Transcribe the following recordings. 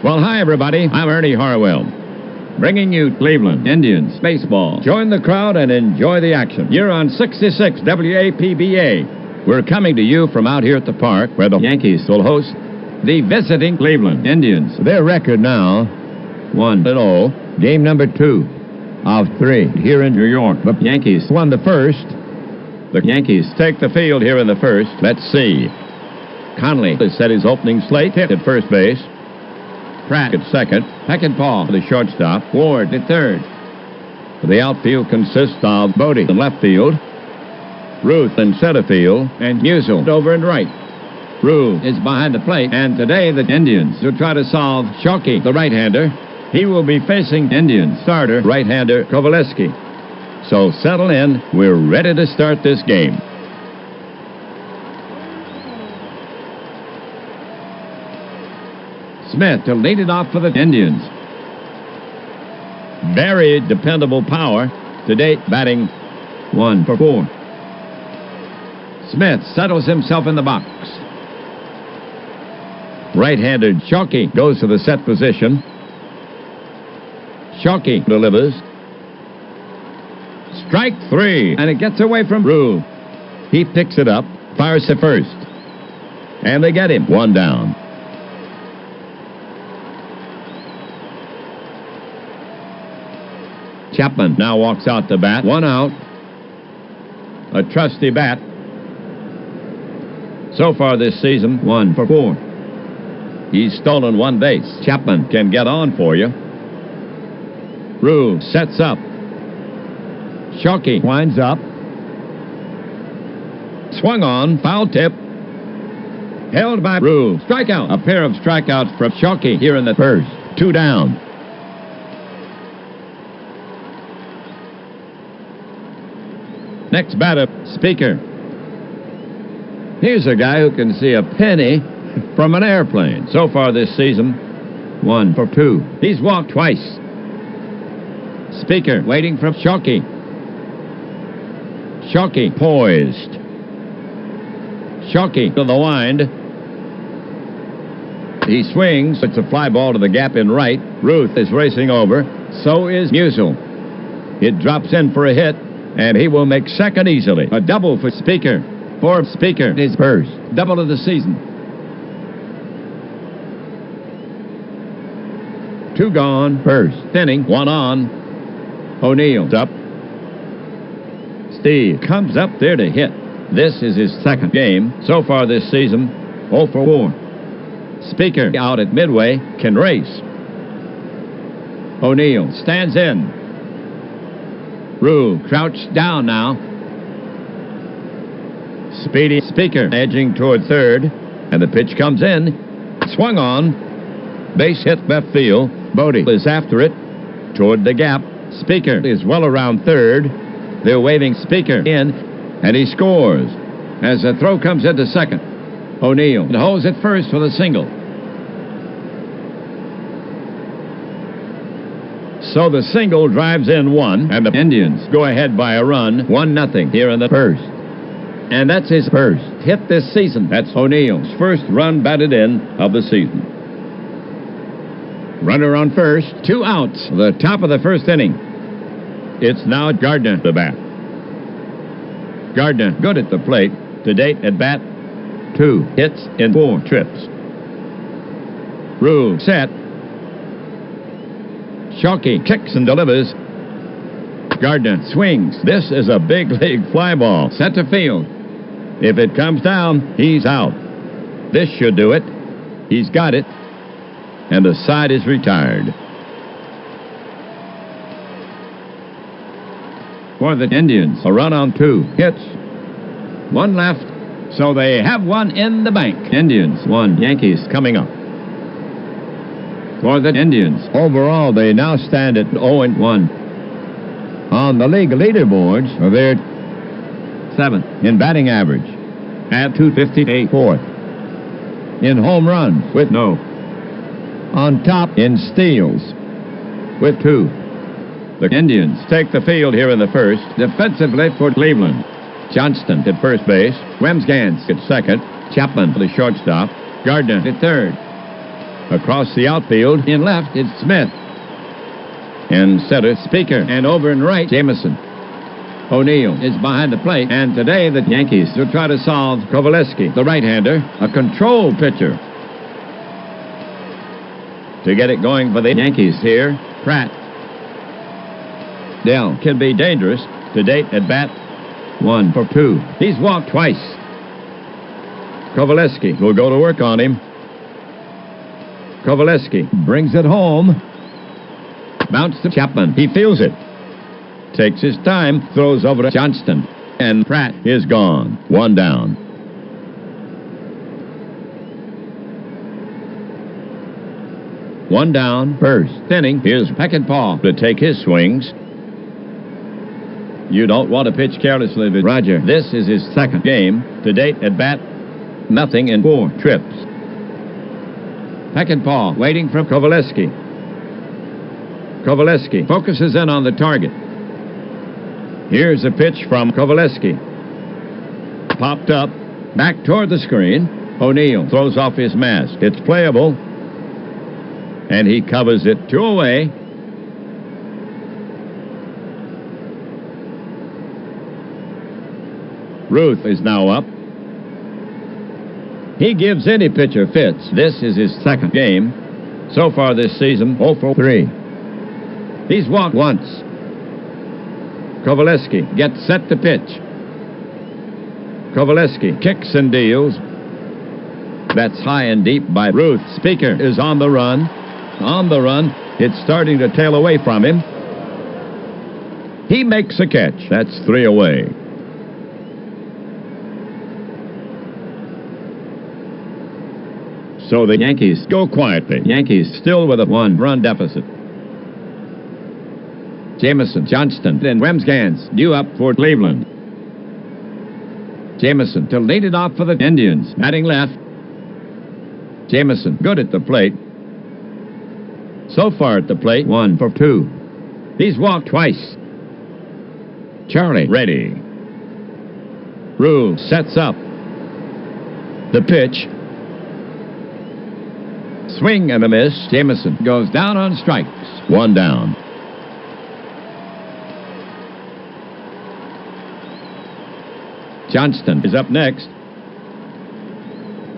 Well, hi, everybody. I'm Ernie Harwell, bringing you Cleveland Indians baseball. Join the crowd and enjoy the action. You're on 66 WAPBA. We're coming to you from out here at the park where the Yankees will host the visiting Cleveland Indians. Their record now, 1-0. Game number 2 of 3 here in New York. The Yankees won the first. The Yankees take the field here in the first. Let's see. Conley has set his opening slate, hit at first base. Pratt at second. Peckinpah for the shortstop. Ward at third. The outfield consists of Bodie in left field, Ruth in center field, and Musial over in right. Ruth is behind the plate, and today the Indians will try to solve Shockey, the right-hander. He will be facing Indian starter right-hander Kovaleski. So settle in. We're ready to start this game. Smith to lead it off for the Indians. Very dependable power. To date, batting 1 for 4. Smith settles himself in the box. Right-handed Shockey goes to the set position. Shockey delivers. Strike 3, and it gets away from Rue. He picks it up, fires to first. And they get him. 1 down. Chapman now walks out to bat. 1 out. A trusty bat. So far this season, 1 for 4. He's stolen 1 base. Chapman can get on for you. Rue sets up. Shockey winds up. Swung on. Foul tip. Held by Rue. Strikeout. A pair of strikeouts from Shockey here in the first. 2 down. Next batter, Speaker. Here's a guy who can see a penny from an airplane. So far this season, 1 for 2. He's walked twice. Speaker waiting for Shockey. Shockey poised. Shockey to the wind. He swings. It's a fly ball to the gap in right. Ruth is racing over. So is Musial. It drops in for a hit. And he will make second easily. A double for Speaker. For Speaker, his first double of the season. 2 gone. First inning. 1 on. O'Neill's up. Steve comes up there to hit. This is his second game. So far this season, 0 for 4. Speaker out at midway can race. O'Neill stands in. Rue crouched down now. Speedy Speaker edging toward third. And the pitch comes in. Swung on. Base hit left field. Bodie is after it. Toward the gap. Speaker is well around third. They're waving Speaker in. And he scores. As the throw comes into second. O'Neill holds it first for the single. So the single drives in 1, and the Indians go ahead by a run, 1-0 here in the first. And that's his first hit this season. That's O'Neill's first run batted in of the season. Runner on first, 2 outs, the top of the first inning. It's now Gardner to bat. Gardner good at the plate. To date at bat, 2 hits in 4 trips. Rue set. Sharkey kicks and delivers. Gardner swings. This is a big league fly ball. Center field. If it comes down, he's out. This should do it. He's got it. And the side is retired. For the Indians, a run on 2 hits. 1 left. So they have one in the bank. Indians 1, Yankees coming up. For the Indians, overall they now stand at 0-1. On the league leaderboards, they're 7th in batting average at 258. 4th in home runs with no. On top in steals with 2. The Indians take the field here in the first. Defensively for Cleveland. Johnston at first base. Wemsgans at second. Chapman for the shortstop. Gardner at third. Across the outfield in left, it's Smith. In center, Speaker. And over in right, Jameson. O'Neill is behind the plate. And today the Yankees will try to solve Kovaleski, the right-hander, a control pitcher. To get it going for the Yankees here, Pratt. Dell can be dangerous. To date at bat, 1 for 2. He's walked twice. Kovaleski will go to work on him. Kovaleski brings it home. Bounce to Chapman. He feels it. Takes his time. Throws over to Johnston. And Pratt is gone. 1 down. One down. First inning. Here's Peckinpah to take his swings. You don't want to pitch carelessly with Roger. This is his second game. To date at bat, nothing in 4 trips. Peckinpah waiting for Kovaleski. Kovaleski focuses in on the target. Here's a pitch from Kovaleski. Popped up, back toward the screen. O'Neill throws off his mask. It's playable. And he covers it 2 away. Ruth is now up. He gives any pitcher fits. This is his second game. So far this season, 0 for 3. He's walked once. Kovaleski gets set to pitch. Kovaleski kicks and deals. That's high and deep by Ruth. Speaker is on the run. On the run. It's starting to tail away from him. He makes a catch. That's 3 away. So the Yankees go quietly. Yankees still with a 1-run deficit. Jameson, Johnston, and Wemsgans due up for Cleveland. Jameson to lead it off for the Indians. Batting left. Jameson good at the plate. So far at the plate, 1 for 2. He's walked twice. Charlie ready. Rule sets up. The pitch. Swing and a miss. Jameson goes down on strikes. 1 down. Johnston is up next.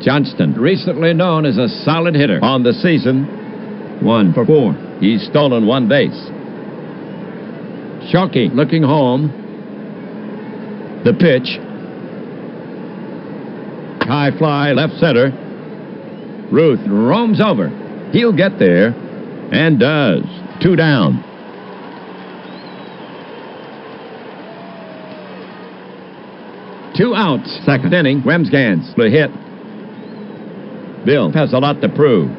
Johnston, recently known as a solid hitter on the season. 1 for 4. He's stolen 1 base. Sharkey looking home. The pitch. High fly left center. Ruth roams over. He'll get there. And does. 2 down. Two outs. Second inning. Wemsgans the hit. Bill has a lot to prove.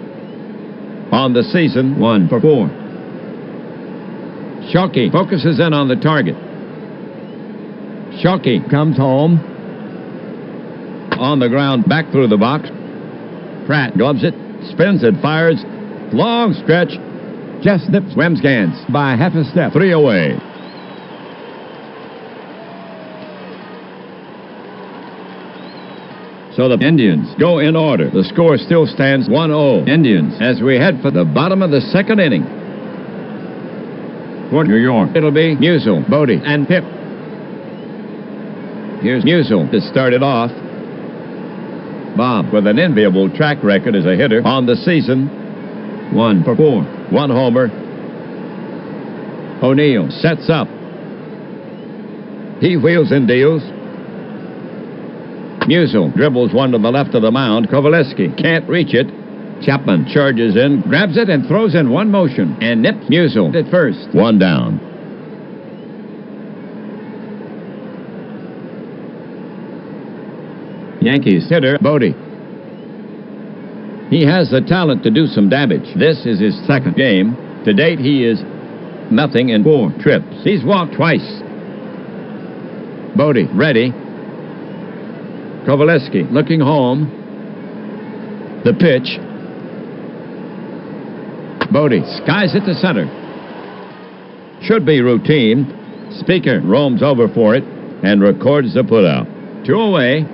On the season, 1 for 4. Sharkey focuses in on the target. Sharkey comes home. On the ground, back through the box. Pratt gloves it, spins it, fires. Long stretch. Just nips Wemsgans by half a step. 3 away. So the Indians go in order. The score still stands 1-0. Indians as we head for the bottom of the second inning. For New York, it'll be Musial, Bodie, and Pip. Here's Musial to start it off. Bob with an enviable track record as a hitter on the season. 1 for 4. 1 homer. O'Neill sets up. He wheels and deals. Musial dribbles one to the left of the mound. Kovaleski can't reach it. Chapman charges in, grabs it, and throws in one motion, and nips Musial at first. One down. Yankees hitter Bodie. He has the talent to do some damage. This is his second game. To date, he is nothing in 4 trips. He's walked twice. Bodie ready. Kovaleski looking home. The pitch. Bodie skies it to center. Should be routine. Speaker roams over for it and records the putout. 2 away.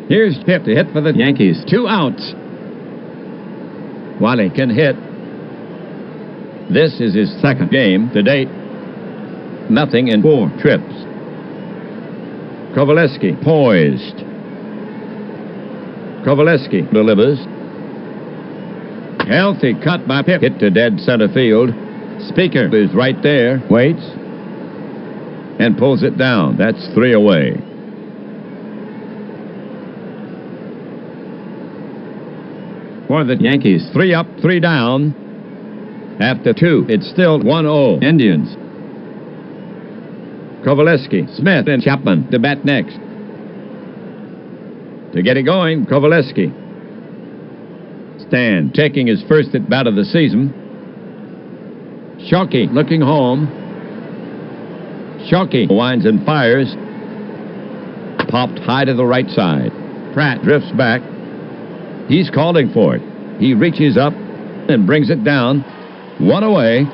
Here's Pip to hit for the Yankees. 2 outs. Wally can hit. This is his second game to date. Nothing in 4 trips. Kovaleski poised. Kovaleski delivers. Healthy cut by Pip. Hit to dead center field. Speaker is right there. Waits. And pulls it down. That's 3 away. For the Yankees, 3 up, 3 down. After 2, it's still 1-0. Indians. Kovaleski, Smith, and Chapman to bat next. To get it going, Kovaleski. Stan taking his first at bat of the season. Shockey looking home. Shockey winds and fires. Popped high to the right side. Pratt drifts back. He's calling for it. He reaches up and brings it down. 1 away.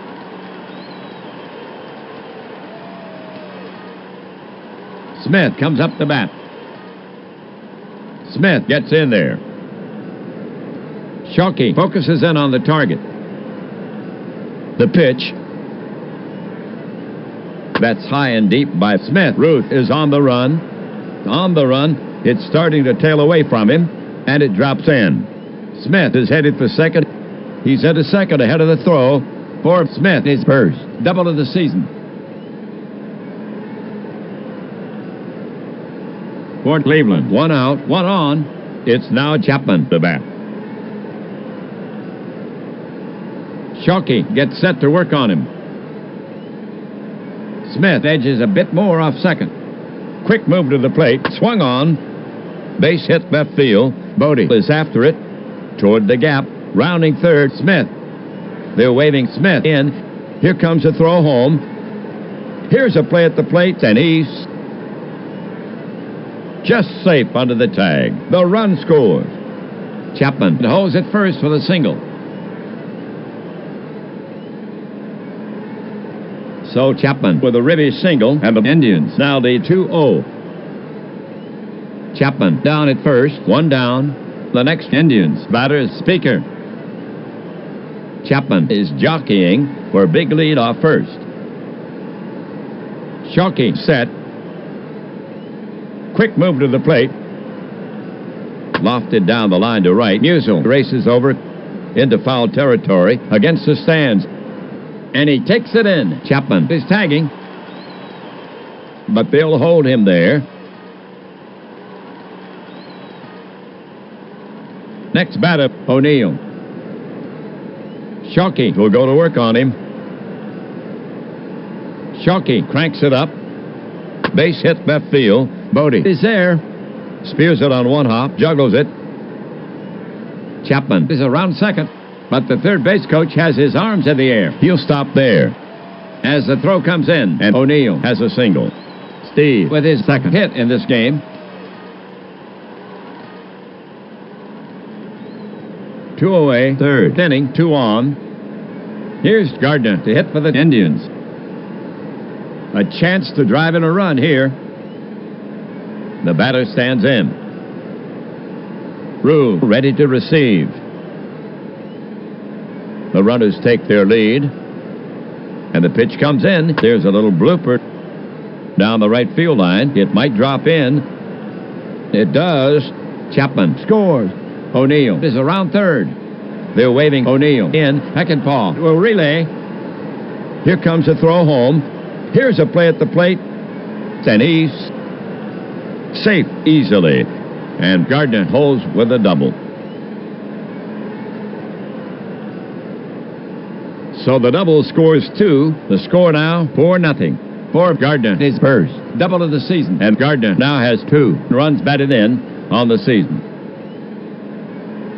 Smith comes up to bat. Smith gets in there. Shockey focuses in on the target. The pitch. That's high and deep by Smith. Ruth is on the run. On the run. It's starting to tail away from him, and it drops in. Smith is headed for second. He's into second ahead of the throw. For Smith, his first double of the season. For Cleveland, 1 out, 1 on. It's now Chapman to bat. Shockey gets set to work on him. Smith edges a bit more off second. Quick move to the plate, swung on. Base hit left field. Bodie is after it. Toward the gap, rounding third, Smith. They're waving Smith in. Here comes a throw home. Here's a play at the plate, and he's just safe under the tag. The run scores. Chapman holds it first for the single. So Chapman with a ribby single, and the Indians now lead 2-0. Chapman down at first, 1 down. The next Indians batter is Speaker. Chapman is jockeying for a big lead off first. Shockey set. Quick move to the plate. Lofted down the line to right. Musial races over into foul territory against the stands. And he takes it in. Chapman is tagging. But they'll hold him there. Next batter, O'Neill. Shockey will go to work on him. Shockey cranks it up. Base hit left field. Bodie is there. Spears it on 1 hop. Juggles it. Chapman is around second. But the third base coach has his arms in the air. He'll stop there. As the throw comes in, and O'Neill has a single. Steve with his second hit in this game. 2 away, third inning, 2 on. Here's Gardner to hit for the Indians. A chance to drive in a run here. The batter stands in. Rule ready to receive. The runners take their lead. And the pitch comes in. There's a little blooper down the right field line. It might drop in. It does. Chapman scores. O'Neill is around third. They're waving O'Neill in. Peckinpah will relay. Here comes a throw home. Here's a play at the plate. And he's safe easily. And Gardner holds with a double. So the double scores 2. The score now 4-0. For Gardner, his first double of the season. And Gardner now has 2 runs batted in on the season.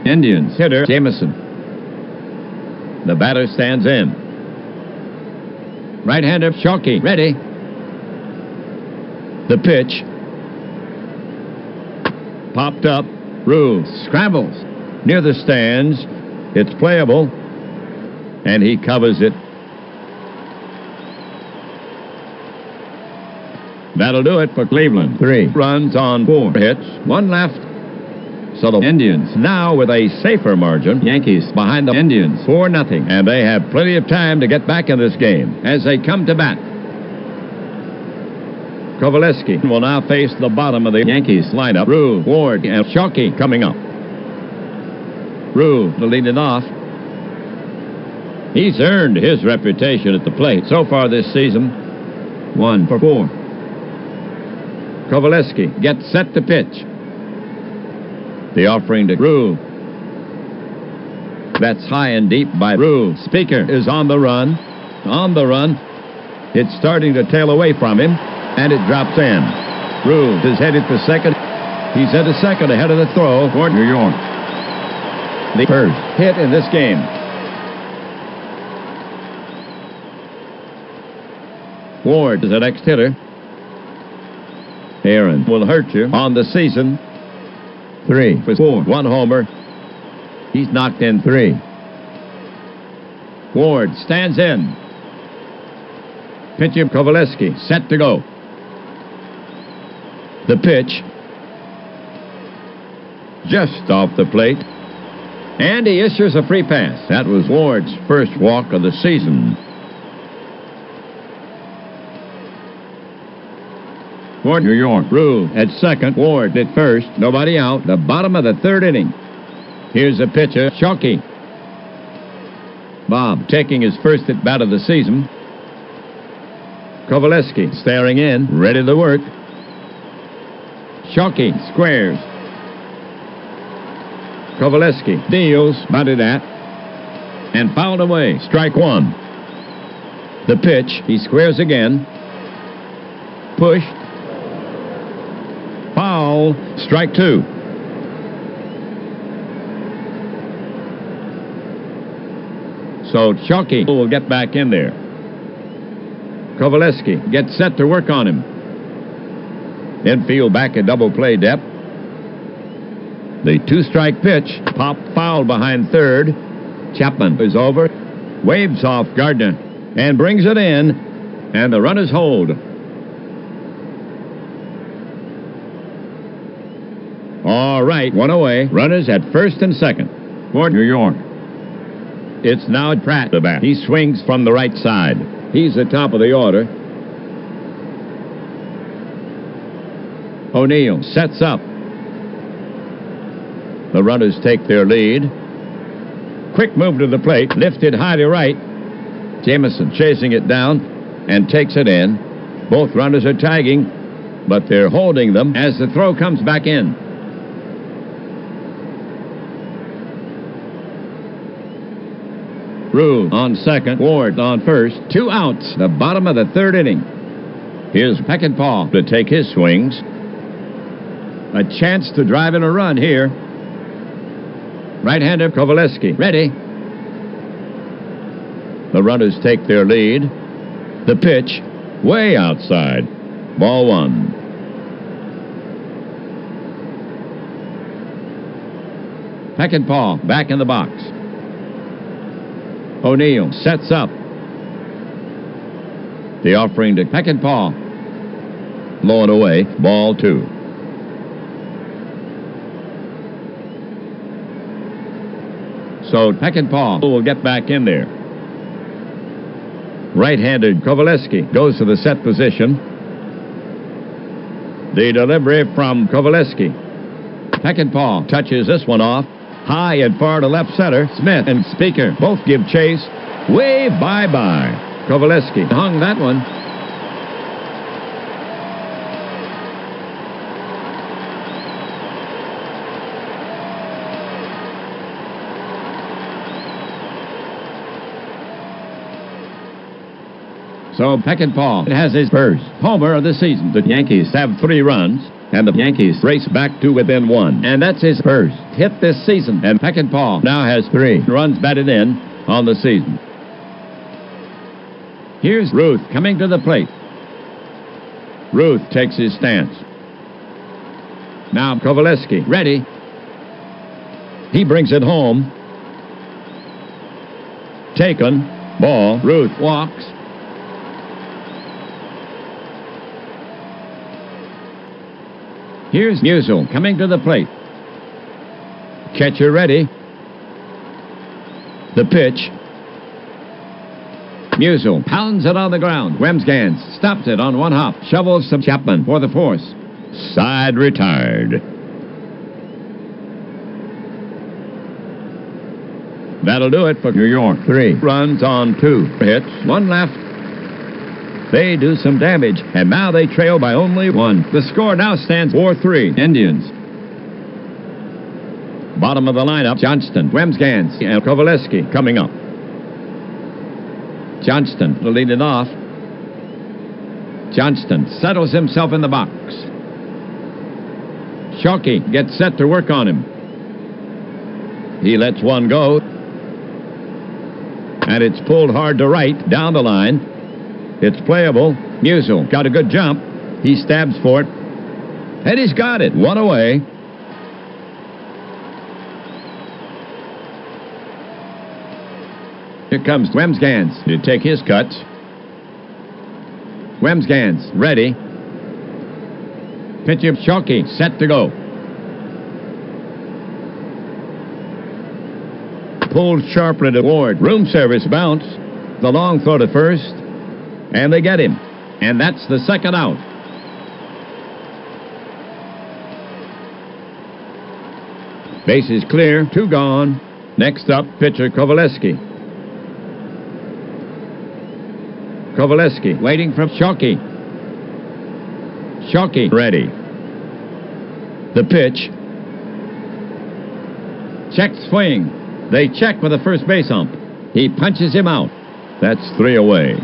Indians hitter Jameson. The batter stands in. Right-hander Sharkey ready. The pitch. Popped up. Rue scrambles near the stands. It's playable. And he covers it. That'll do it for Cleveland. 3 runs on 4 hits. 1 left. So the Indians now with a safer margin. Yankees behind the Indians 4-0. And they have plenty of time to get back in this game as they come to bat. Kovaleski will now face the bottom of the Yankees lineup. Rue, Ward, and Sharkey coming up. Rue to lead it off. He's earned his reputation at the plate so far this season. 1 for 4. Kovaleski gets set to pitch. The offering to Rue. That's high and deep by Rue. Speaker is on the run. On the run. It's starting to tail away from him, and it drops in. Rue is headed for second. He's at a second ahead of the throw for New York. The first hit in this game. Ward is the next hitter. Aaron will hurt you on the season. 3 for 4. 1 homer. He's knocked in 3. Ward stands in. Pitcher Kovaleski set to go. The pitch. Just off the plate. And he issues a free pass. That was Ward's first walk of the season. Ward, New York. Rue at second. Ward at first. Nobody out. The bottom of the 3rd inning. Here's a pitcher, Sharkey. Bob taking his first at bat of the season. Kovaleski staring in, ready to work. Sharkey squares. Kovaleski deals, batted at, and fouled away. Strike 1. The pitch, he squares again. Pushed. Foul. Strike 2. So Sharkey will get back in there. Kovaleski gets set to work on him. Infield back at double play depth. The 2-strike pitch. Pop foul behind third. Chapman is over. Waves off Gardner and brings it in. And the runners hold. All right, 1 away. Runners at first and second for New York. It's now Pratt the bat. He swings from the right side. He's the top of the order. O'Neill sets up. The runners take their lead. Quick move to the plate. Lifted high to right. Jameson chasing it down and takes it in. Both runners are tagging, but they're holding them as the throw comes back in. Rue on second. Ward on first. 2 outs. The bottom of the 3rd inning. Here's Peckinpah to take his swings. A chance to drive in a run here. Right-hander Kovaleski ready. The runners take their lead. The pitch way outside. Ball 1. Peckinpah back in the box. O'Neill sets up. The offering to Peckinpah. Low and away. Ball 2. So Peckinpah will get back in there. Right-handed Kovaleski goes to the set position. The delivery from Kovaleski. Peckinpah touches this one off. high and far to left center. Smith and Speaker both give chase. Way bye-bye. Kovaleski hung that one. So Peckinpah has his first homer of the season. The Yankees have 3 runs, and the Yankees race back to within 1. And that's his first hit this season. And Peckinpah now has 3 runs batted in on the season. Here's Ruth coming to the plate. Ruth takes his stance. Now Kovaleski ready. He brings it home. Taken. Ball. Ruth walks. Here's Musial coming to the plate. Catcher ready. The pitch. Musial pounds it on the ground. Wemsgans stops it on one hop. Shovels to Chapman for the force. Side retired. That'll do it for New York. 3 runs on 2 hits. 1 left. They do some damage, and now they trail by only 1. The score now stands 4-3. Indians. Bottom of the lineup, Johnston, Wemsgans, and Kovaleski coming up. Johnston to lead it off. Johnston settles himself in the box. Shockey gets set to work on him. He lets one go. And it's pulled hard to right, down the line. It's playable. Musial got a good jump. He stabs for it. And he's got it. 1 away. Here comes Wemsgans to take his cuts. Wemsgans ready. Pitch of Shockey set to go. Pulled sharply to Ward. Room service bounce. The long throw to first. And they get him. And that's the second out. Base is clear. 2 gone. Next up, pitcher Kovaleski. Kovaleski waiting for Shockey. Shockey ready. The pitch. Check swing. They check with the first base ump. He punches him out. That's 3 away.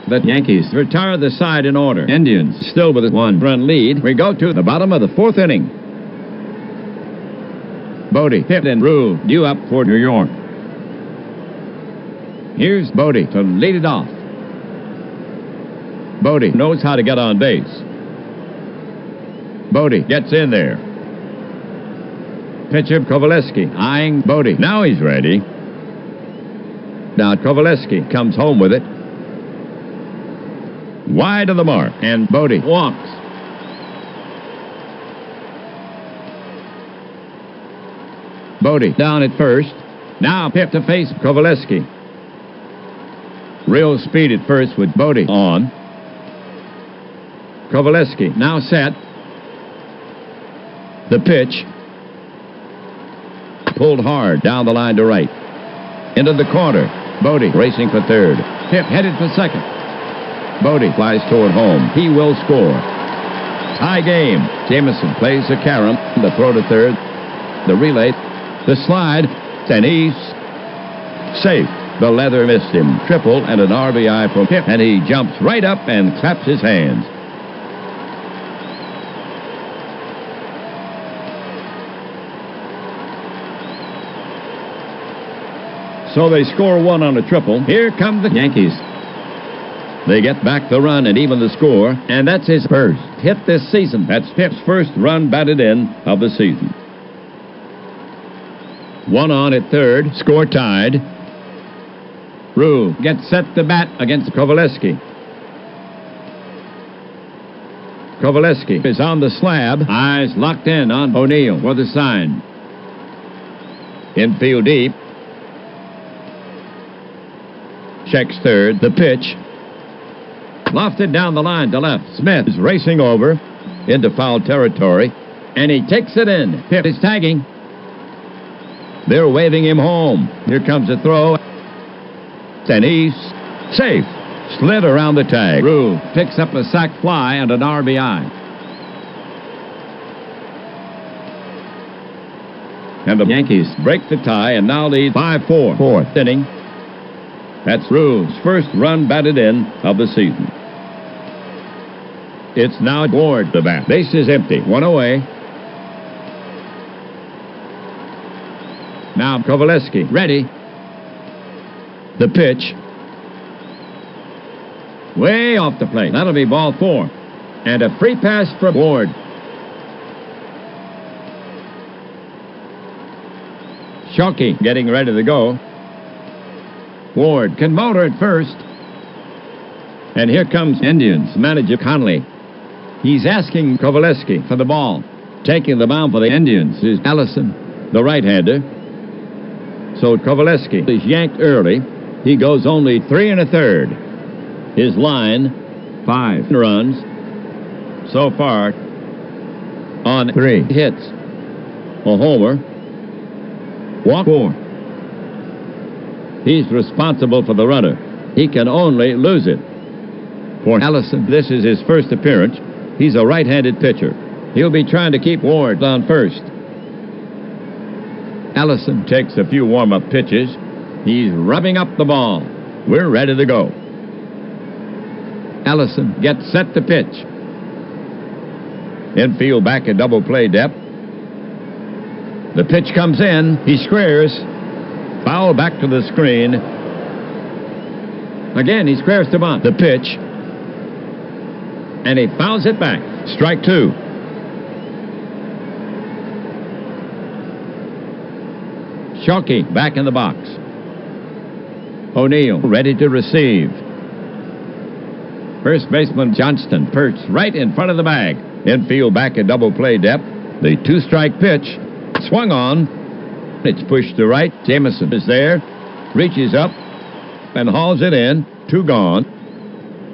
The Yankees retire the side in order. Indians still with a 1-run lead. We go to the bottom of the 4th inning. Bodie, hit and Rule due up for New York. Here's Bodie to lead it off. Bodie knows how to get on base. Bodie gets in there. Pitch of Kovaleski eyeing Bodie. Now he's ready. Now Kovaleski comes home with it. Wide of the mark, and Bodie walks. Bodie down at first. Now pip to face Kovaleski. Real speed at first with Bodie on. Kovaleski now set. The pitch. Pulled hard down the line to right. Into the corner. Bodie racing for third. Pip headed for second. Bodie flies toward home. He will score. Tie game. Jameson plays the carom. The throw to third. The relay. The slide. And he's safe. The leather missed him. Triple and an RBI from Pip. And he jumps right up and claps his hands. So they score 1 on a triple. Here come the Yankees. They get back the run and even the score, and that's his first hit this season. That's Pip's first run batted in of the season. 1 on at third, score tied. Rue gets set to bat against Kovaleski. Kovaleski is on the slab, eyes locked in on O'Neill for the sign. Infield deep. Checks third, the pitch. Lofted down the line to left. Smith is racing over. into foul territory, and he takes it in. Pitt is tagging. They're waving him home. Here comes a throw, and he's safe. Slid around the tag. Rule picks up a sac fly and an RBI. And the Yankees break the tie and now lead 5-4. Fourth inning. That's Rule's first run batted in of the season. It's now Ward the bat. Base is empty. One away. Now Kovaleski ready. The pitch. Way off the plate. That'll be ball 4. And a free pass for Ward. Shockey getting ready to go. Ward can motor at first. And here comes Indians manager Conley. He's asking Kovaleski for the ball. Taking the mound for the Indians is Allison, the right-hander. So Kovaleski is yanked early. He goes only 3 1/3. His line, 5 runs so far on 3 hits. A homer, walk 4. He's responsible for the runner. He can only lose it. For Allison, this is his first appearance. He's a right-handed pitcher. He'll be trying to keep Ward on first. Allison takes a few warm-up pitches. He's rubbing up the ball. We're ready to go. Allison gets set to pitch. Infield back at double play depth. The pitch comes in. He squares. Foul back to the screen. Again, he squares to bunt. The pitch. And he fouls it back. Strike 2. Shockey back in the box. O'Neill ready to receive. First baseman Johnston perched right in front of the bag. Infield back at double play depth. The 2-strike pitch. Swung on. It's pushed to right. Jameson is there. Reaches up and hauls it in. 2 gone.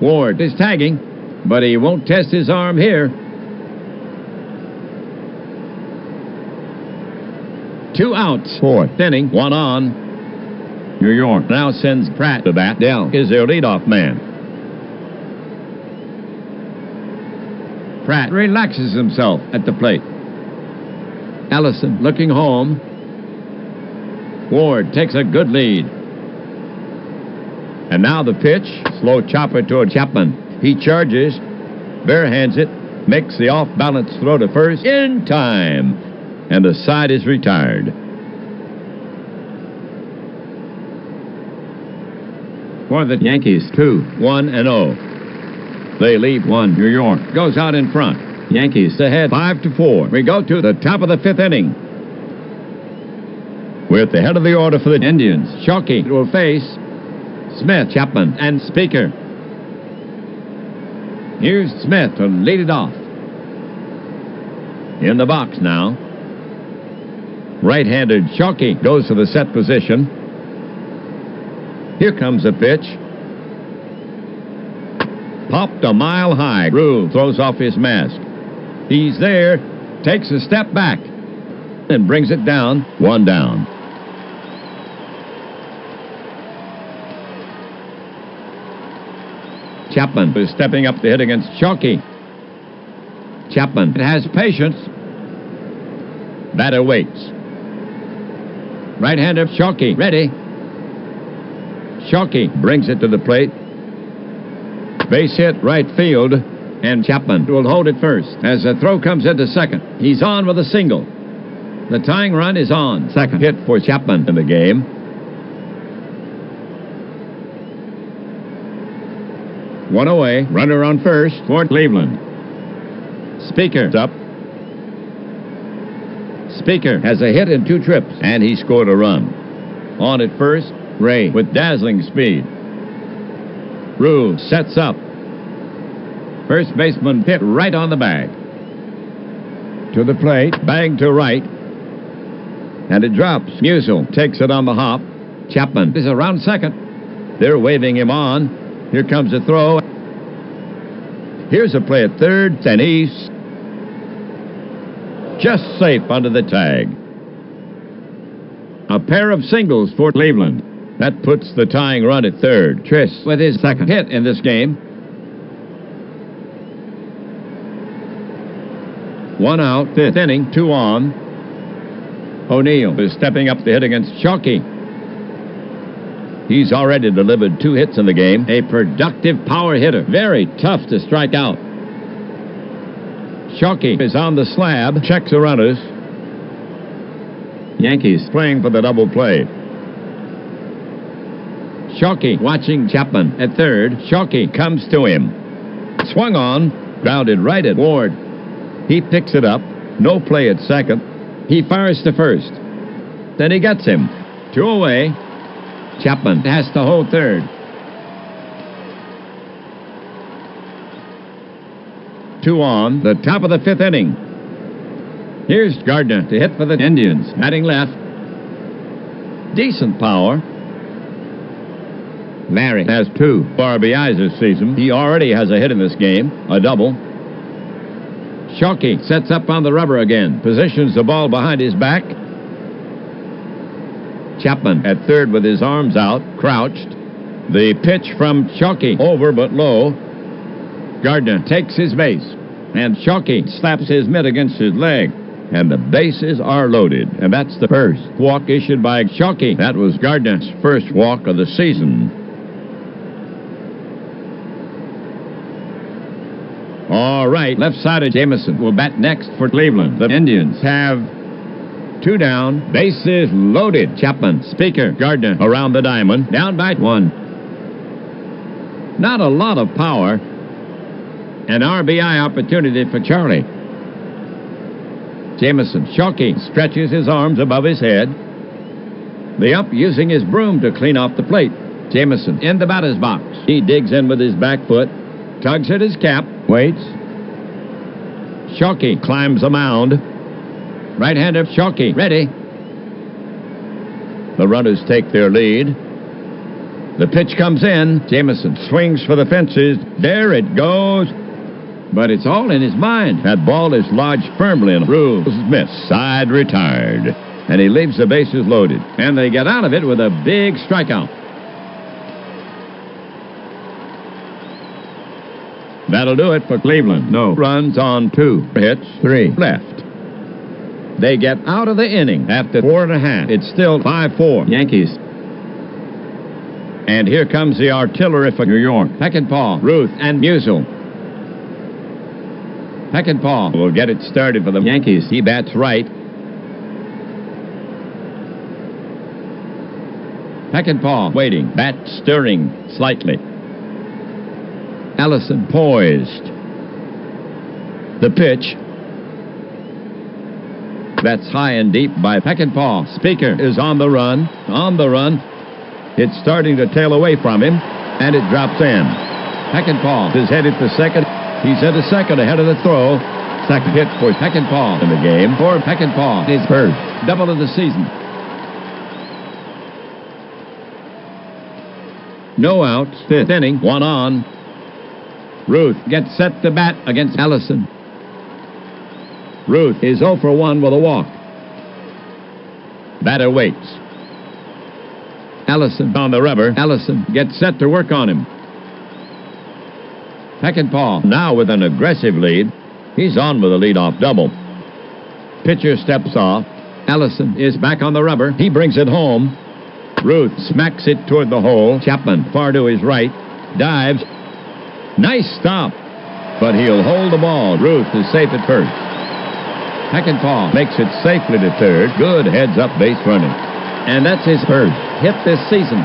Ward is tagging, but he won't test his arm here. 2 outs. 4th inning. 1 on. New York now sends Pratt to bat. Dell is their leadoff man. Pratt relaxes himself at the plate. Allison looking home. Ward takes a good lead. And now the pitch. Slow chopper toward Chapman. He charges. Barehands it. Makes the off-balance throw to first in time. And the side is retired. For the Yankees, 2-1-0. They lead 1. New York goes out in front. Yankees ahead 5-4. We go to the top of the 5th inning. We're at the head of the order for the Indians. Shockey will face Smith, Chapman, and Speaker. Here's Smith to lead it off. In the box now. Right-handed Shockey goes to the set position. Here comes a pitch. Popped a mile high. Rule throws off his mask. He's there. Takes a step back. And brings it down. 1 down. Chapman is stepping up to hit against Shockey. Chapman has patience. Batter waits. Right-hander Shockey ready. Shockey brings it to the plate. Base hit right field, and Chapman will hold it first. As the throw comes into second, he's on with a single. The tying run is on. Second hit for Chapman in the game. One away. Runner on first for Cleveland. Speaker's up. Speaker has a hit in 2 trips, and he scored a run. On at first, Ray with dazzling speed. Rule sets up. First baseman hit right on the bag. To the plate, bang to right. And it drops. Musial takes it on the hop. Chapman is around second. They're waving him on. Here comes a throw. Here's a play at third, and he's just safe under the tag. A pair of singles for Cleveland. That puts the tying run at third. Triss with his second hit in this game. One out, fifth inning, 2 on. O'Neill is stepping up to hit against Shalky. He's already delivered 2 hits in the game. A productive power hitter. Very tough to strike out. Shalky is on the slab. Checks the runners. Yankees playing for the double play. Shalky watching Chapman at third. Shalky comes to him. Swung on. Grounded right at Ward. He picks it up. No play at second. He fires to first. Then he gets him. 2 away. Chapman has to hold third. 2 on. The top of the 5th inning. Here's Gardner to hit for the Indians. Batting left. Decent power. Larry has 2 RBIs this season. He already has a hit in this game. A double. Shalky sets up on the rubber again. Positions the ball behind his back. Chapman at third with his arms out, crouched. The pitch from Shalky over but low. Gardner takes his base, and Shalky slaps his mitt against his leg, and the bases are loaded. And that's the first walk issued by Shalky. That was Gardner's first walk of the season. All right, left-sided Jameson will bat next for Cleveland. The Indians have 2 down, bases loaded. Chapman, Speaker, Gardner around the diamond, down by 1. Not a lot of power. An RBI opportunity for Charlie. Jameson, Shalky stretches his arms above his head. The ump using his broom to clean off the plate. Jameson in the batter's box. He digs in with his back foot, tugs at his cap, waits. Shalky climbs the mound. Right-hander Shalky, ready. The runners take their lead. The pitch comes in. Jameson swings for the fences. There it goes. But it's all in his mind. That ball is lodged firmly in Rule's miss. Side retired. And he leaves the bases loaded. And they get out of it with a big strikeout. That'll do it for Cleveland. No runs on 2 hits, 3 left. They get out of the inning after 4 1/2. It's still 5-4 Yankees. And here comes the artillery for New York. Peckinpah, Ruth, and Musial. Peckinpah will get it started for the Yankees. He bats right. Peckinpah waiting. Bat stirring slightly. Ellison poised. The pitch. That's high and deep by Peckinpah. Speaker is on the run. On the run. It's starting to tail away from him, and it drops in. Peckinpah is headed for second. He's at a second ahead of the throw. Second hit for Peckinpah in the game. For Peckinpah, his first double of the season. No outs. 5th inning. 1 on. Ruth gets set to bat against Ellison. Ruth is 0 for 1 with a walk. Batter waits. Ellison on the rubber. Ellison gets set to work on him. Peckinpah now with an aggressive lead. He's on with a leadoff double. Pitcher steps off. Ellison is back on the rubber. He brings it home. Ruth smacks it toward the hole. Chapman far to his right. Dives. Nice stop. But he'll hold the ball. Ruth is safe at first. Peckinpah makes it safely to third. Good heads-up base running. And that's his first hit this season.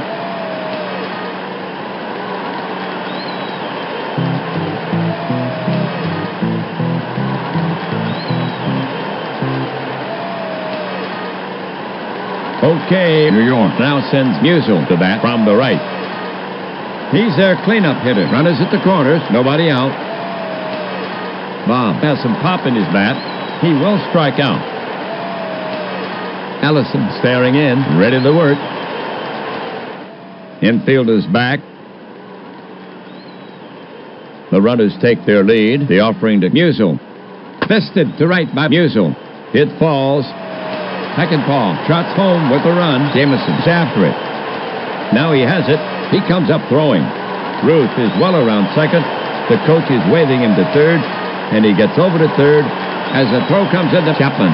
Okay, New York now sends Musial to bat from the right. He's their cleanup hitter. Runners at the corners, nobody out. Bob has some pop in his bat. He will strike out. Ellison staring in, ready to work. Infielders back. The runners take their lead. The offering to Musial. Fisted to right by Musial. It falls. Peckinpah trots home with a run. Jameson's after it. Now he has it. He comes up throwing. Ruth is well around second. The coach is waving him to third, and he gets over to third as the throw comes into Chapman.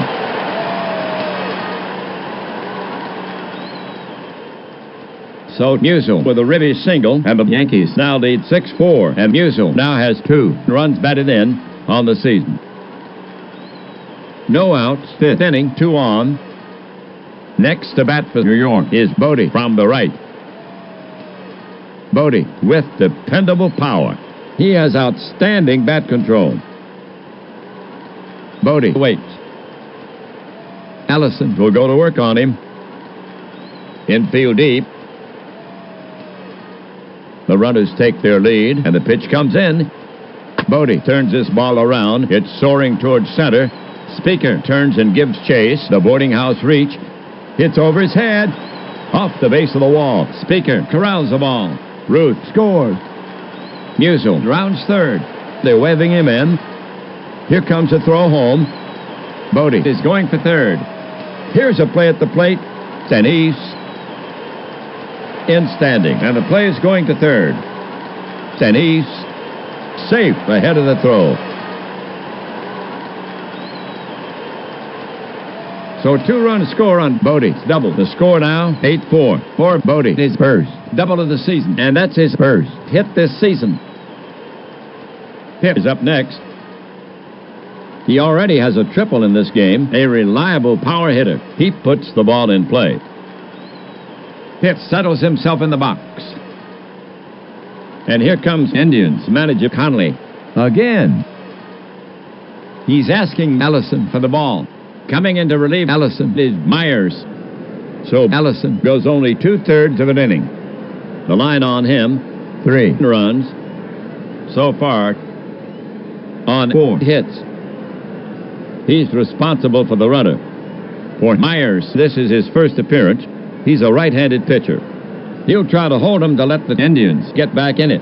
So Musial with a ribby single, and the Yankees now lead 6-4, and Musial now has 2 runs batted in on the season. No outs, 5th inning, 2 on. Next to bat for New York is Bodie from the right. Bodie with dependable power. He has outstanding bat control. Bodie waits. Ellison will go to work on him. Infield deep. The runners take their lead, and the pitch comes in. Bodie turns this ball around. It's soaring towards center. Speaker turns and gives chase. The boarding house reach. Hits over his head. Off the base of the wall. Speaker corrals the ball. Ruth scores. Musial rounds third. They're waving him in. Here comes a throw home. Bodie is going for third. Here's a play at the plate. And he's in standing. And the play is going to third. And he's safe ahead of the throw. So 2-run score on Bodie's double. The score now, 8-4 for Bodie. His first double of the season. And that's his first hit this season. Pip is up next. He already has a triple in this game. A reliable power hitter. He puts the ball in play. Pip settles himself in the box. And here comes Indians manager Conley again. He's asking Ellison for the ball. Coming in to relieve Ellison is Myers. So Ellison goes only 2/3 of an inning. The line on him, 3 runs. So far, on 4 hits. He's responsible for the runner. For Myers, this is his first appearance. He's a right-handed pitcher. He'll try to hold him to let the Indians get back in it.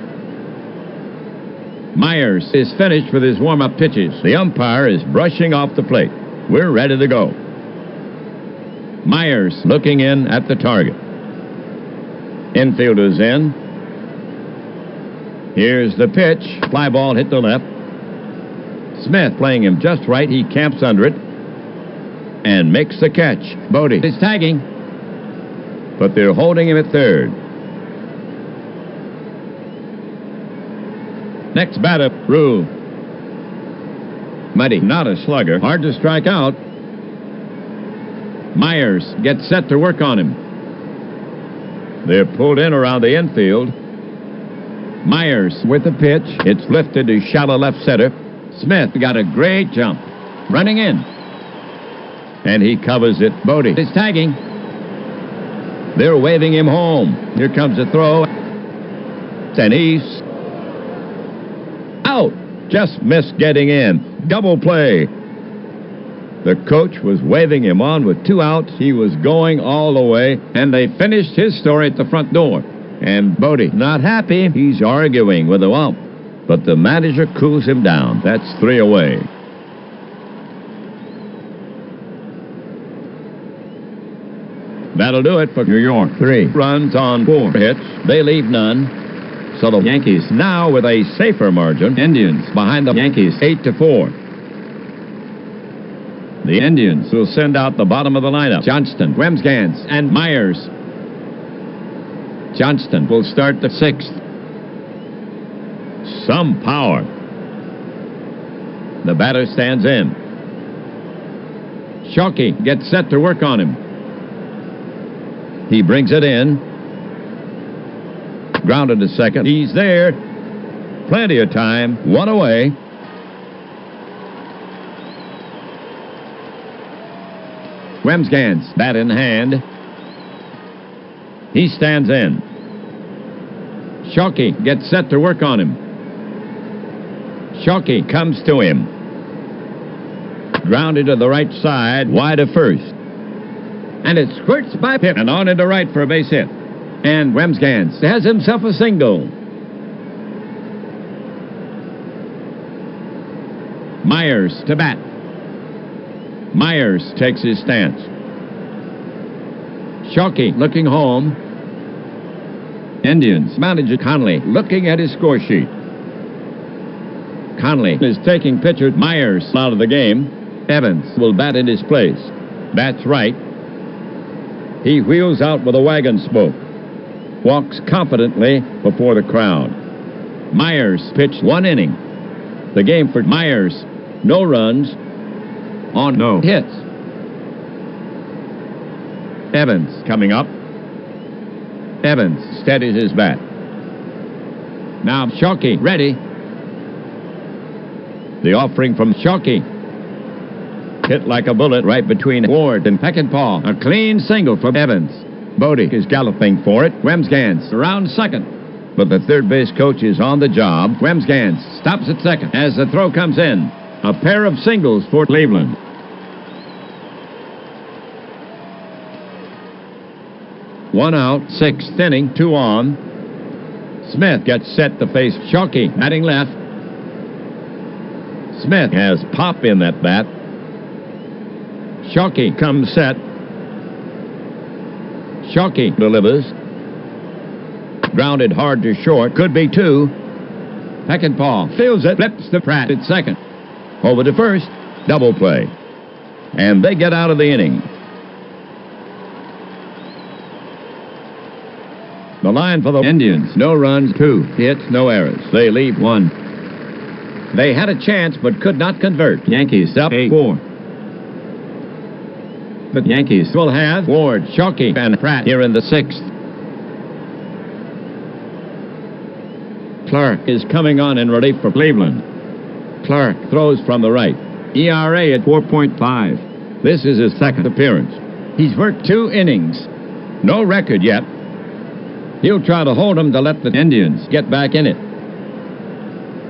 Myers is finished with his warm-up pitches. The umpire is brushing off the plate. We're ready to go. Myers looking in at the target. Infielders in. Here's the pitch. Fly ball hit the left. Smith playing him just right. He camps under it and makes the catch. Bodie is tagging, but they're holding him at third. Next batter, Rue. Muddy, not a slugger. Hard to strike out. Myers gets set to work on him. They're pulled in around the infield. Myers with the pitch. It's lifted to shallow left center. Smith got a great jump. Running in. And he covers it. Bodie is tagging. They're waving him home. Here comes the throw. And he's out. Just missed getting in. Double play. The coach was waving him on with 2 outs. He was going all the way, and they finished his story at the front door. And Bodie, not happy. He's arguing with the ump, but the manager cools him down. That's 3 away. That'll do it for New York. 3 runs on 4 hits. They leave none. So the Yankees now with a safer margin. Indians behind the Yankees 8-4. The Indians will send out the bottom of the lineup. Johnston, Wemsgans, and Myers. Johnston will start the 6th. Some power. The batter stands in. Shockey gets set to work on him. He brings it in. Grounded to second. He's there. Plenty of time. 1 away. Wemsgans, bat in hand. He stands in. Shockey gets set to work on him. Shockey comes to him. Grounded to the right side, wide of first. And it squirts by Pitt and on into right for a base hit. And Wemsgans has himself a single. Myers to bat. Myers takes his stance. Shockey looking home. Indians manager Conley looking at his score sheet. Conley is taking pitcher Myers out of the game. Evans will bat in his place. That's right. He wheels out with a wagon spoke. Walks confidently before the crowd. Myers pitched 1 inning. The game for Myers, no runs on no hits. Evans coming up. Evans steadies his bat. Now Shockey ready. The offering from Shockey. Hit like a bullet right between Ward and Peckinpah. A clean single from Evans. Bodie is galloping for it. Wemsgans around second. But the third base coach is on the job. Wemsgans stops at second as the throw comes in. A pair of singles for Cleveland. One out, 6th inning, 2 on. Smith gets set to face Shockey, batting left. Smith has pop in that bat. Shockey comes set. Shockey delivers. Grounded hard to short. Could be 2. Peckinpah fields it. Flips to Pratt at second. Over to first. Double play. And they get out of the inning. The line for the Indians. No runs, 2 hits, no errors. They leave 1. They had a chance but could not convert. Yankees up 8-4. The Yankees will have Ward, Shockey, and Pratt here in the 6th. Clark is coming on in relief for Cleveland. Clark throws from the right. ERA at 4.5. This is his 2nd appearance. He's worked 2 innings. No record yet. He'll try to hold them to let the Indians get back in it.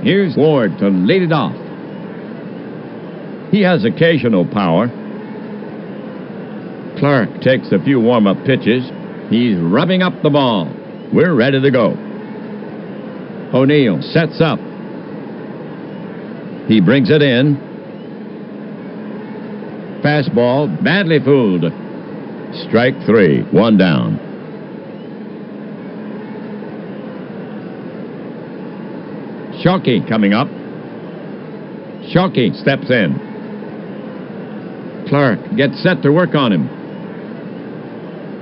Here's Ward to lead it off. He has occasional power. Clark takes a few warm-up pitches. He's rubbing up the ball. We're ready to go. O'Neill sets up. He brings it in. Fastball, badly fooled. Strike 3, 1 down. Shockey coming up. Shockey steps in. Clark gets set to work on him.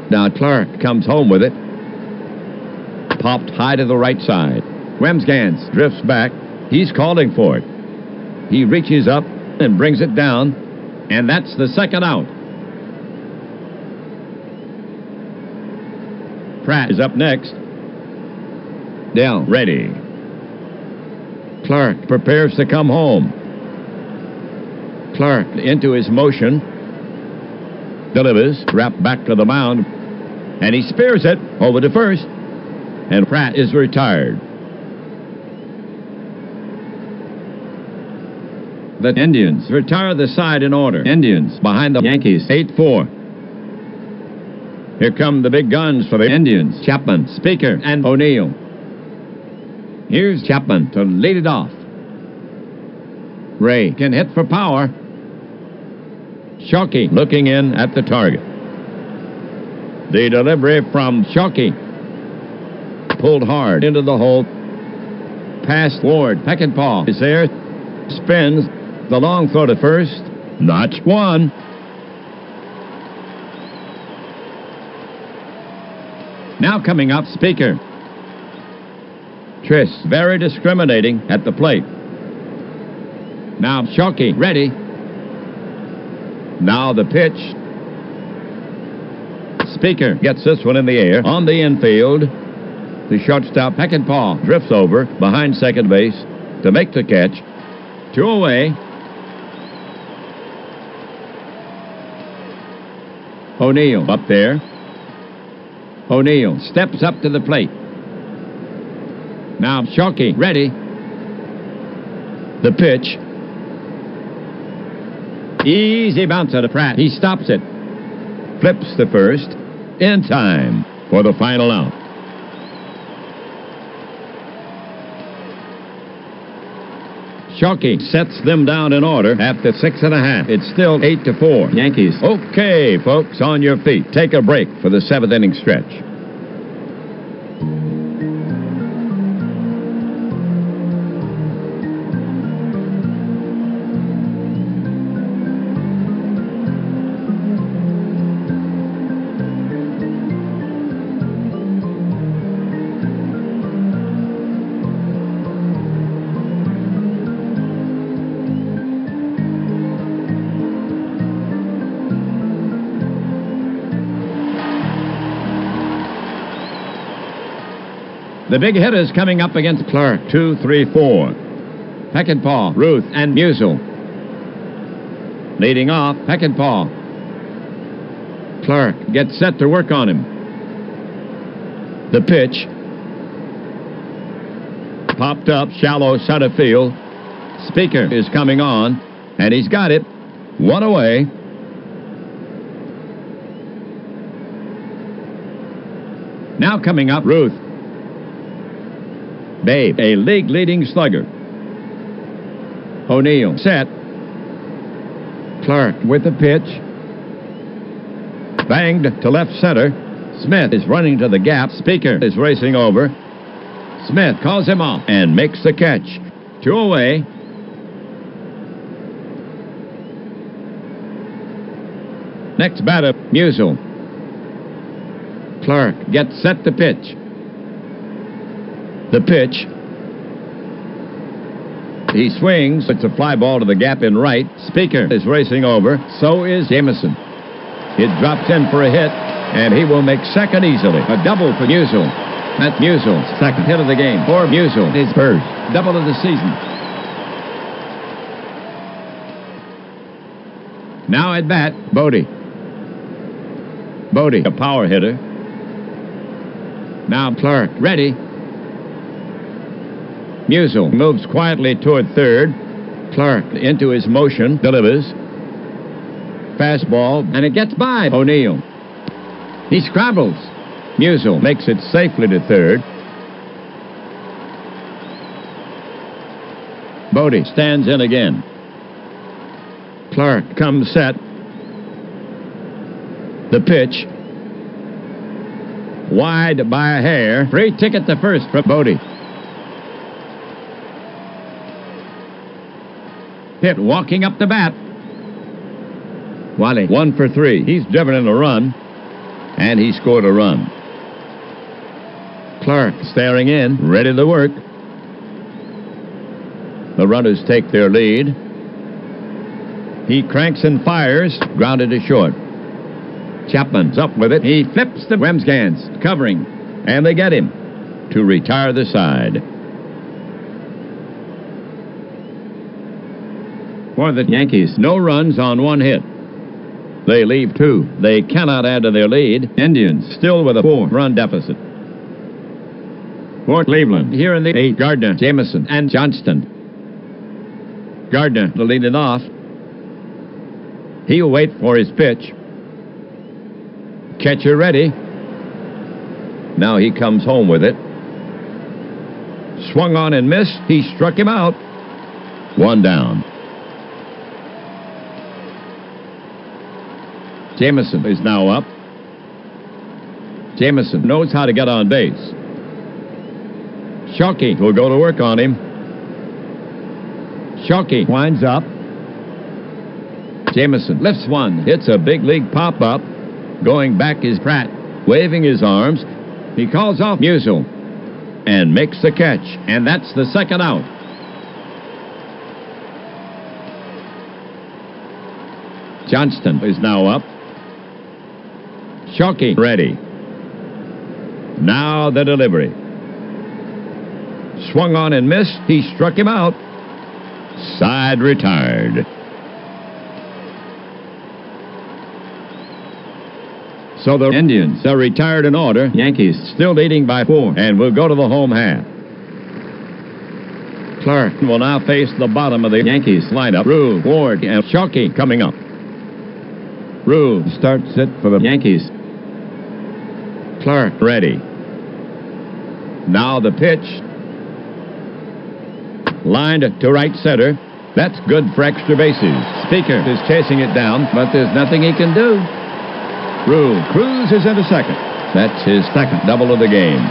Now Clark comes home with it. Popped high to the right side. Wemsgans drifts back. He's calling for it. He reaches up and brings it down. And that's the 2nd out. Pratt is up next. Dell ready. Clark prepares to come home. Clark into his motion. Delivers, wrapped back to the mound. And he spears it over to first. And Pratt is retired. The Indians retire the side in order. Indians behind the Yankees, 8-4. Here come the big guns for the Indians. Chapman, Speaker, and O'Neill. Here's Chapman to lead it off. Ray can hit for power. Shockey looking in at the target. The delivery from Shockey. Pulled hard into the hole. Past Ward. Peckinpah is there. Spins. The long throw to first. Notch 1. Now coming up, Speaker. Triss, very discriminating at the plate. Now Shockey, ready. Now the pitch. Speaker gets this one in the air. On the infield, the shortstop Peckinpah drifts over behind second base to make the catch. 2 away. O'Neill up there. O'Neill steps up to the plate. Now Shockey, ready. The pitch. Easy bounce out of Pratt. He stops it. Flips to first. In time for the final out. Shockey sets them down in order after 6.5. It's still 8-4. Yankees. Okay, folks, on your feet. Take a break for the 7th inning stretch. The big hitters coming up against Clark. 2, 3, 4. Peckinpah, Ruth, and Musial. Leading off, Peckinpah. Clark gets set to work on him. The pitch. Popped up, shallow center field. Speaker is coming on, and he's got it. One away. Now coming up, Ruth. Babe, a league-leading slugger. O'Neill set. Clark with the pitch. Banged to left center. Smith is running to the gap. Speaker is racing over. Smith calls him off and makes the catch. 2 away. Next batter, Musial. Clark gets set to pitch. The pitch. He swings. It's a fly ball to the gap in right. Speaker is racing over. So is Jameson. It drops in for a hit, and he will make second easily. A double for Musial. That's Musial's second hit of the game. For Musial, his first double of the season. Now at bat, Bodie. Bodie, a power hitter. Now Clark, ready. Musial moves quietly toward third. Clark into his motion, delivers. Fastball, and it gets by O'Neill. He scrambles. Musial makes it safely to third. Bodie stands in again. Clark comes set. The pitch. Wide by a hair. Free ticket to first for Bodie. Pitt walking up the bat. Wiley, 1 for 3. He's driven in a run, and he scored a run. Clark staring in, ready to work. The runners take their lead. He cranks and fires, grounded to short. Chapman's up with it. He flips the Wemsgans, covering, and they get him to retire the side. For the Yankees, no runs on 1 hit. They leave 2. They cannot add to their lead. Indians still with a 4-run deficit. For Cleveland, here in the 8th, Gardner, Jameson, and Johnston. Gardner to lead it off. He'll wait for his pitch. Catcher ready. Now he comes home with it. Swung on and missed. He struck him out. 1 down. Jameson is now up. Jameson knows how to get on base. Shockey will go to work on him. Shockey winds up. Jameson lifts one. Hits a big league pop-up. Going back is Pratt, waving his arms. He calls off Musial and makes the catch. And that's the second out. Johnston is now up. Shockey ready. Now the delivery. Swung on and missed. He struck him out. Side retired. So the Indians are retired in order. Yankees still leading by 4 and will go to the home half. Clark will now face the bottom of the Yankees lineup. Rue, Ward, and Shockey coming up. Rue starts it for the Yankees. Clark ready. Now the pitch. Lined to right center. That's good for extra bases. Speaker is chasing it down, but there's nothing he can do. Rule cruises into second. That's his second double of the game.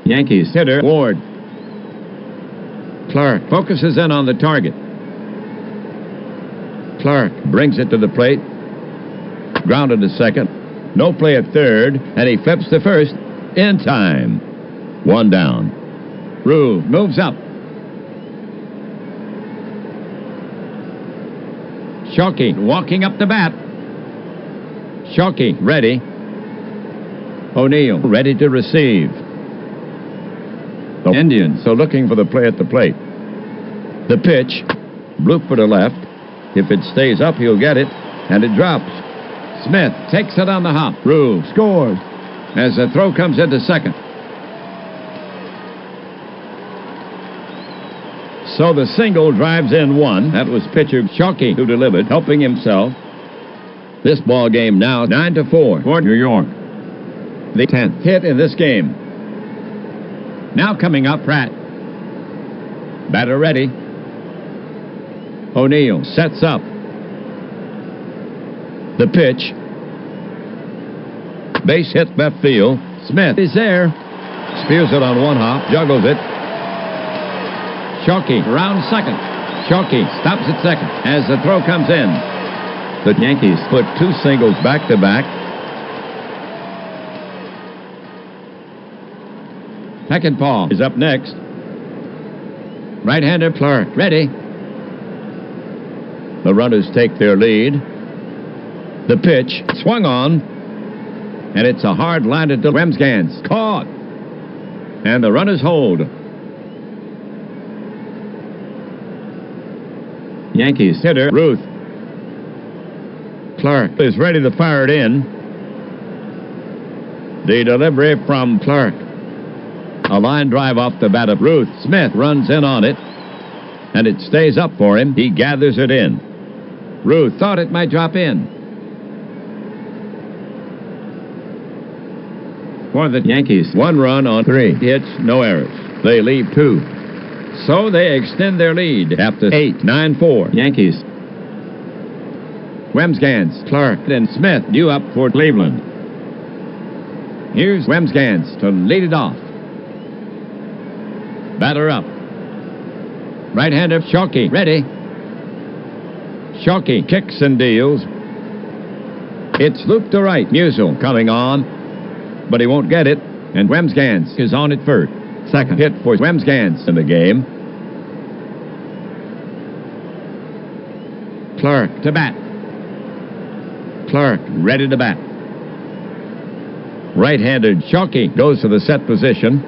Yankees hitter Ward. Clark focuses in on the target. Clark brings it to the plate. Grounded to second. No play at third, and he flips to first in time. One down. Rule moves up. Shockey walking up to bat. Shockey ready. O'Neill ready to receive. The Indians are looking for the play at the plate. The pitch. Bloop for the left. If it stays up, he'll get it. And it drops. Smith takes it on the hop. Rule scores as the throw comes into second. So the single drives in one. That was pitcher Shockey who delivered, helping himself. This ball game now 9-4 for New York. The 10th hit in this game. Now coming up, Pratt. Batter ready. O'Neill sets up. The pitch. Base hit left field. Smith is there. Spears it on one hop. Juggles it. Shockey around second. Shockey stops at second as the throw comes in. The Yankees put two singles back-to-back. Peckinpah is up next. Right-hander Clark ready. The runners take their lead. The pitch swung on, and it's a hard line to Wemsgans. Caught. And the runners hold. Yankees hitter Ruth. Clark is ready to fire it in. The delivery from Clark. A line drive off the bat of Ruth. Smith runs in on it, and it stays up for him. He gathers it in. Ruth thought it might drop in. For the Yankees, 1 run on 3 hits, no errors. They leave 2. So they extend their lead after 8, 9-4. Yankees. Wemsgans, Clark, and Smith due up for Cleveland. Here's Wemsgans to lead it off. Batter up. Right-hander Shockey ready. Shockey kicks and deals. It's looped to right. Musial coming on, but he won't get it. And Wemsgans is on at first. Second hit for Wemsgans in the game. Clark to bat. Clark ready to bat. Right-handed Shockey goes to the set position.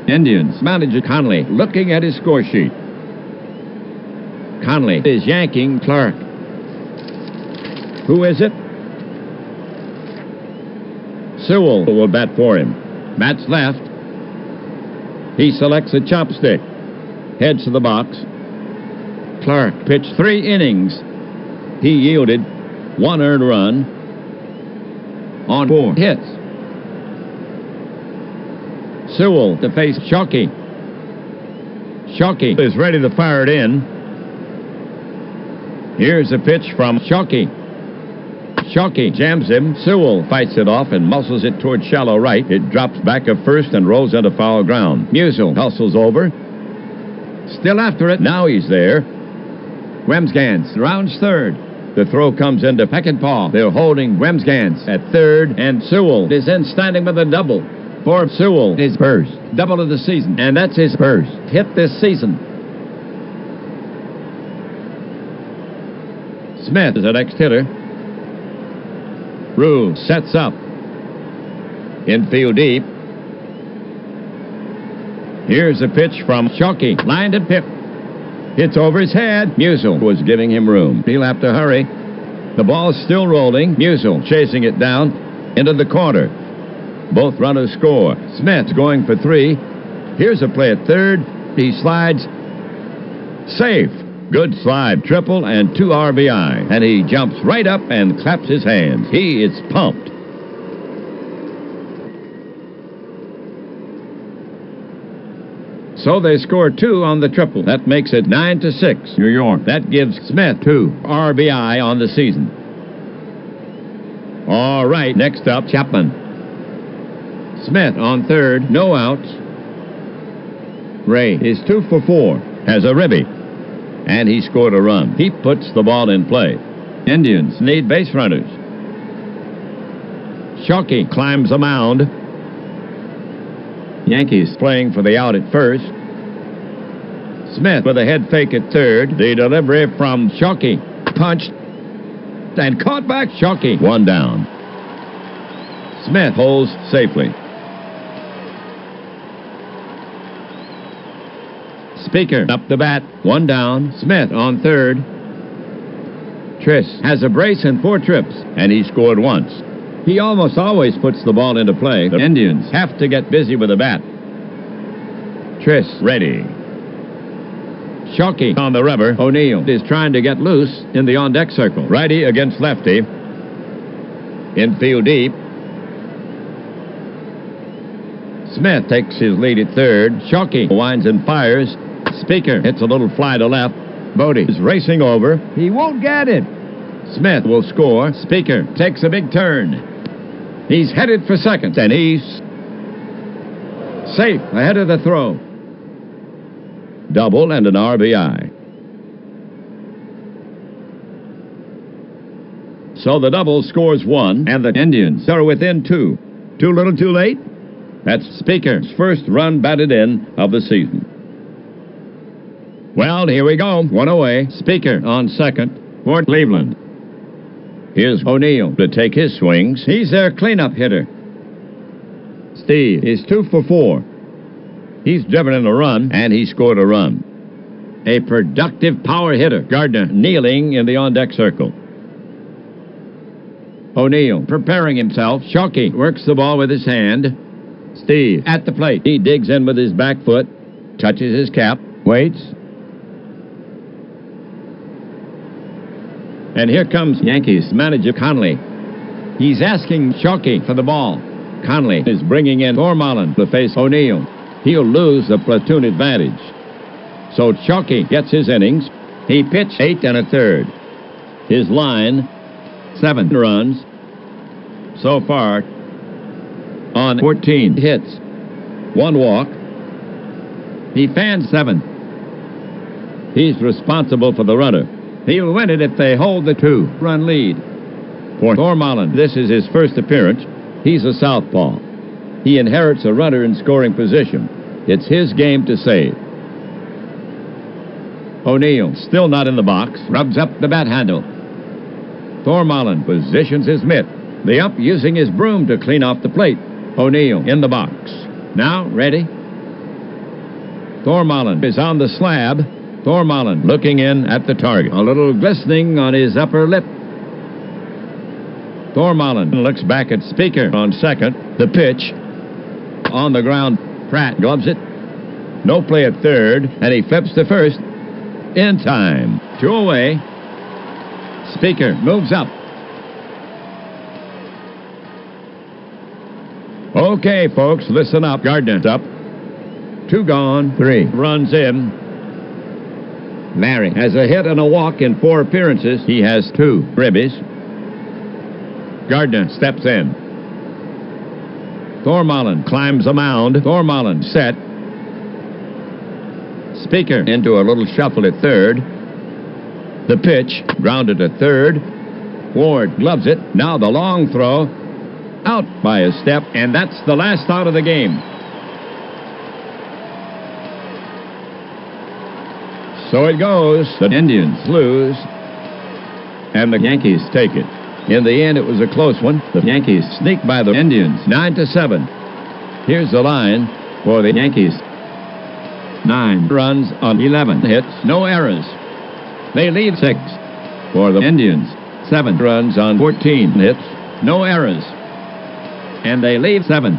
Indians manager Conley looking at his score sheet. Conley is yanking Clark. Who is it? Sewell will bat for him. Bats left. He selects a chopstick. Heads to the box. Clark pitched 3 innings. He yielded 1 earned run on 4 hits. Sewell to face Shockey. Shockey is ready to fire it in. Here's a pitch from Shockey. Shockey jams him. Sewell fights it off and muscles it toward shallow right. It drops back of first and rolls into foul ground. Musial hustles over. Still after it. Now he's there. Wemsgans rounds third. The throw comes into Peckinpah. They're holding Wemsgans at third, and Sewell is in standing with a double. For Sewell, his first double of the season, and that's his first hit this season. Smith is the next hitter. Rule sets up. Infield deep. Here's a pitch from Shockey. Lined at Pip. Hits over his head. Musial was giving him room. He'll have to hurry. The ball's still rolling. Musial chasing it down into the corner. Both runners score. Smith's going for 3. Here's a play at third. He slides. Safe. Good slide. Triple and 2 RBI. And he jumps right up and claps his hands. He is pumped. So they score 2 on the triple. That makes it 9-6, New York. That gives Smith 2 RBI on the season. All right, next up, Chapman. Smith on third, no outs. Ray is 2 for 4, has a ribby, and he scored a run. He puts the ball in play. Indians need base runners. Shockey climbs a mound. Yankees playing for the out at first. Smith with a head fake at third. The delivery from Shockey. Punched and caught back. Shockey. 1 down. Smith holds safely. Speaker up the bat. 1 down. Smith on third. Triss has a brace and 4 trips, and he scored once. He almost always puts the ball into play. The Indians have to get busy with the bat. Triss ready. Shockey on the rubber. O'Neill is trying to get loose in the on-deck circle. Righty against lefty. Infield deep. Smith takes his lead at third. Shockey winds and fires. Speaker hits a little fly to left. Bodie is racing over. He won't get it. Smith will score. Speaker takes a big turn. He's headed for second, and he's safe ahead of the throw. Double and an RBI. So the double scores 1, and the Indians are within 2. Too little, too late? That's Speaker's first run batted in of the season. Well, here we go. 1 away. Speaker on second for Cleveland. Here's O'Neill to take his swings. He's their cleanup hitter. Steve is 2 for 4. He's driven in a run, and he scored a run. A productive power hitter. Gardner kneeling in the on-deck circle. O'Neill preparing himself. Shockey works the ball with his hand. Steve at the plate. He digs in with his back foot, touches his cap, waits. And here comes Yankees manager Conley. He's asking Shockey for the ball. Conley is bringing in Thormalan to face O'Neill. He'll lose the platoon advantage. So Shockey gets his innings. He pitched 8 1/3. His line, 7 runs. So far, on 14 hits, 1 walk. He fanned 7. He's responsible for the runner. He'll win it if they hold the 2-run lead. For Thormalan, this is his first appearance. He's a southpaw. He inherits a runner in scoring position. It's his game to save. O'Neill, still not in the box, rubs up the bat handle. Thormalan positions his mitt. The ump using his broom to clean off the plate. O'Neill in the box. Now, ready? Thormalan is on the slab. Thormalan looking in at the target. A little glistening on his upper lip. Thormalan looks back at Speaker on second. The pitch on the ground. Pratt gloves it. No play at third, and he flips to first. In time. 2 away. Speaker moves up. Okay, folks, listen up. Gardner's up. 2 gone. 3 runs in. Larry has a hit and a walk in 4 appearances. He has 2 ribbies. Gardner steps in. Thormalan climbs a mound. Thormalan set. Speaker into a little shuffle at third. The pitch grounded at third. Ward gloves it. Now the long throw. Out by a step, and that's the last out of the game. So it goes. The Indians lose, and the Yankees take it. In the end, it was a close one. The Yankees sneak by the Indians 9-7. Here's the line for the Yankees. 9 runs on 11 hits, no errors. They lead 6 for the Indians. 7 runs on 14 hits, no errors. And they leave 7.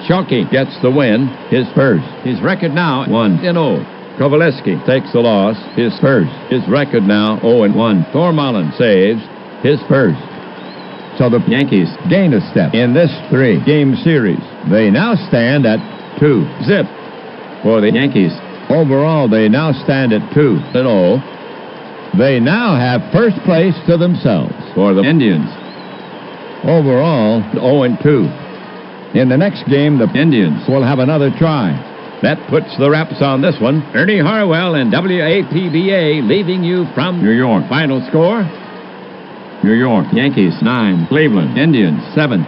Shockey gets the win, his first. His record now 1-0. Kovaleski takes the loss, his first. His record now 0-1. Thormalan saves, his first. So the Yankees gain a step in this 3-game series. They now stand at 2-zip. for the Yankees. Overall, they now stand at 2-0. They now have first place to themselves for the Indians. Overall, 0-2. In the next game, the Indians will have another try. That puts the wraps on this one. Ernie Harwell and WAPBA leaving you from New York. Final score: New York Yankees 9, Cleveland Indians 7.